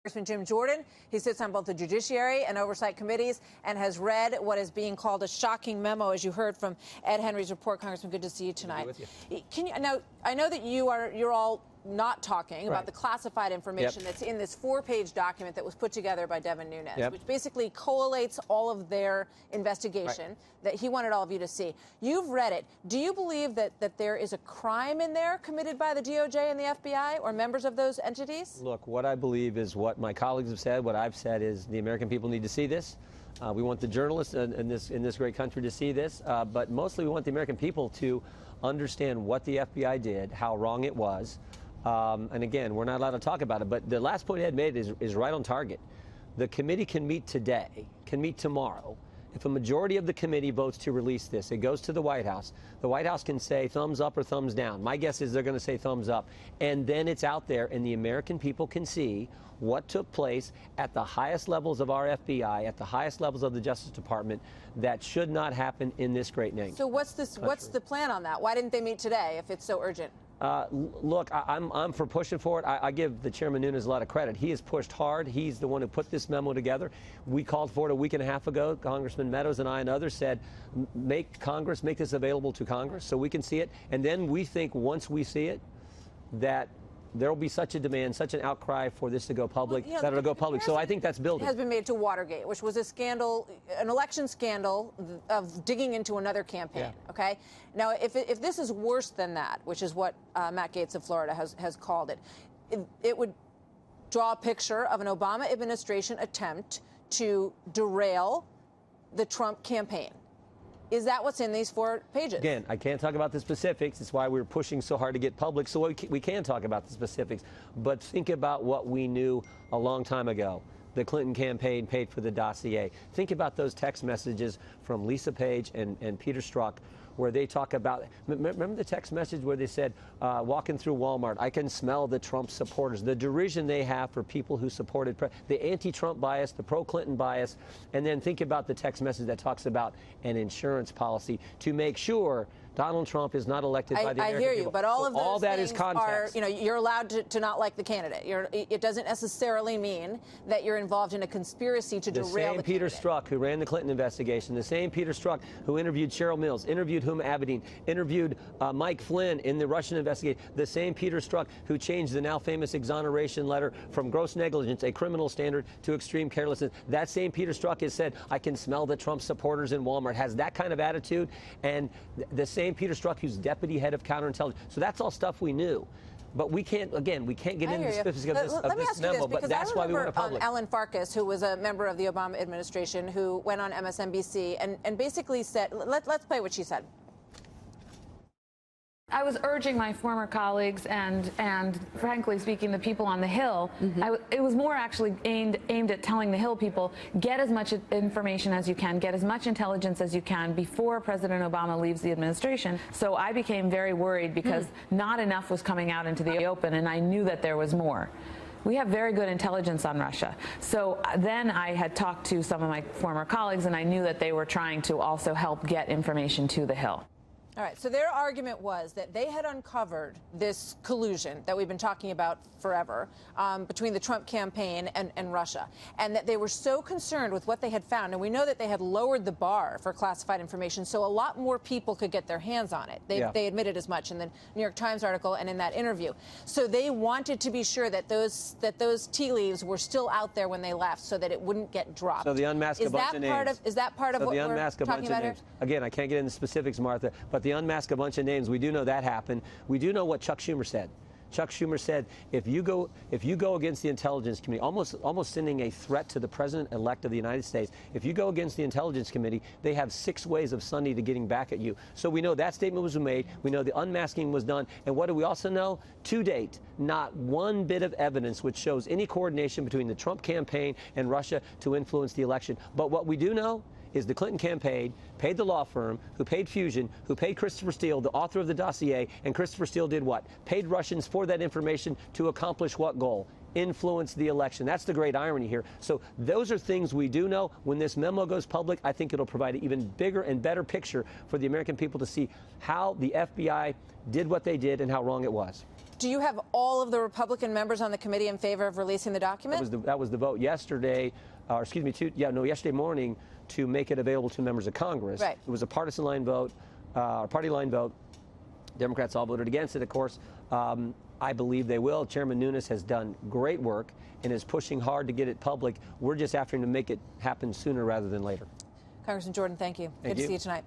Congressman Jim Jordan. He sits on both the Judiciary and Oversight Committees and has read what is being called a shocking memo, as you heard from Ed Henry's report. Congressman, good to see you tonight. Good to be with you. Can you, now, I know that you're all not talking about the classified information that's in this 4-page document that was put together by Devin Nunes, which basically collates all of their investigation that he wanted all of you to see. You've read it. Do you believe that there is a crime in there committed by the DOJ and the FBI or members of those entities? Look, what I believe is what my colleagues have said. What I've said is the American people need to see this. We want the journalists in this great country to see this, but mostly we want the American people to understand what the FBI did, how wrong it was. And again, we're not allowed to talk about it, but the last point Ed made is right on target. The committee can meet today, can meet tomorrow. If a majority of the committee votes to release this, it goes to the White House. The White House can say thumbs up or thumbs down. My guess is they're going to say thumbs up. And then it's out there, and the American people can see what took place at the highest levels of our FBI, at the highest levels of the Justice Department, that should not happen in this great nation. So what's the plan on that? Why didn't they meet today if it's so urgent? Look, I'm for pushing for it. I give the Chairman Nunes a lot of credit. He has pushed hard. He's the one who put this memo together. We called for it a week and a half ago. Congressman Meadows and I and others said, make this available to Congress so we can see it. And then we think once we see it, that there will be such a demand, such an outcry for this to go public, that it'll go public. So I think that's building. Has been made to Watergate, which was a scandal, an election scandal of digging into another campaign. Okay. Now, if this is worse than that, which is what Matt Gaetz of Florida has called it, it would draw a picture of an Obama administration attempt to derail the Trump campaign. Is that what's in these 4 pages? Again, I can't talk about the specifics. It's why we're pushing so hard to get public, so we can talk about the specifics. But think about what we knew a long time ago. The Clinton campaign paid for the dossier. Think about those text messages from Lisa Page and Peter Strzok, where they talk about, remember the text message where they said, walking through Walmart, I can smell the Trump supporters, the derision they have for people who supported, the anti-Trump bias, the pro-Clinton bias, and then think about the text message that talks about an insurance policy to make sure Donald Trump is not elected by the American people. I hear you, but all of those all that things is context. are, you're allowed to not like the candidate. It doesn't necessarily mean that you're involved in a conspiracy to derail the candidate. The same Peter Strzok who ran the Clinton investigation, the same Peter Strzok who interviewed Cheryl Mills, interviewed Huma Abedin, interviewed Mike Flynn in the Russian investigation, the same Peter Strzok who changed the now famous exoneration letter from gross negligence, a criminal standard, to extreme carelessness. That same Peter Strzok has said, I can smell the Trump supporters in Walmart, has that kind of attitude, and the same Peter Strzok who's deputy head of counterintelligence. So that's all stuff we knew. But we can't, again, we can't get into the specifics of this memo, but that's why we want it public. Ellen Farkas, who was a member of the Obama administration, who went on MSNBC and basically said, let's play what she said. I was urging my former colleagues and frankly speaking, the people on the Hill, it was more actually aimed at telling the Hill people, get as much information as you can, get as much intelligence as you can before President Obama leaves the administration. So I became very worried because not enough was coming out into the open, and I knew that there was more. We have very good intelligence on Russia. So then I had talked to some of my former colleagues, and I knew that they were trying to also help get information to the Hill. All right, so their argument was that they had uncovered this collusion that we've been talking about forever between the Trump campaign and Russia, and that they were so concerned with what they had found, and we know that they had lowered the bar for classified information so a lot more people could get their hands on it. They admitted as much in the New York Times article and in that interview. So they wanted to be sure that those tea leaves were still out there when they left so that it wouldn't get dropped. So they unmasked a bunch of names. Is that part of what we're talking about here? Again, I can't get into specifics, Martha, but they unmasked a bunch of names. We do know that happened. We do know what Chuck Schumer said. Chuck Schumer said, if you go against the intelligence committee, almost sending a threat to the president-elect of the United States, if you go against the intelligence committee, they have 6 ways of Sunday to getting back at you. So we know that statement was made. We know the unmasking was done. And what do we also know? To date, not one bit of evidence which shows any coordination between the Trump campaign and Russia to influence the election. But what we do know is the Clinton campaign paid the law firm who paid Fusion, who paid Christopher Steele, the author of the dossier, and Christopher Steele did what? Paid Russians for that information to accomplish what goal? Influence the election. That's the great irony here. So those are things we do know. When this memo goes public, I think it'll provide an even bigger and better picture for the American people to see how the FBI did what they did and how wrong it was. Do you have all of the Republican members on the committee in favor of releasing the document? That was the vote yesterday, or excuse me, yesterday morning, to make it available to members of Congress. Right. It was a partisan line vote, party line vote. Democrats all voted against it, of course. I believe they will. Chairman Nunes has done great work and is pushing hard to get it public. We're just after him to make it happen sooner rather than later. Congressman Jordan, thank you. Good to see you tonight.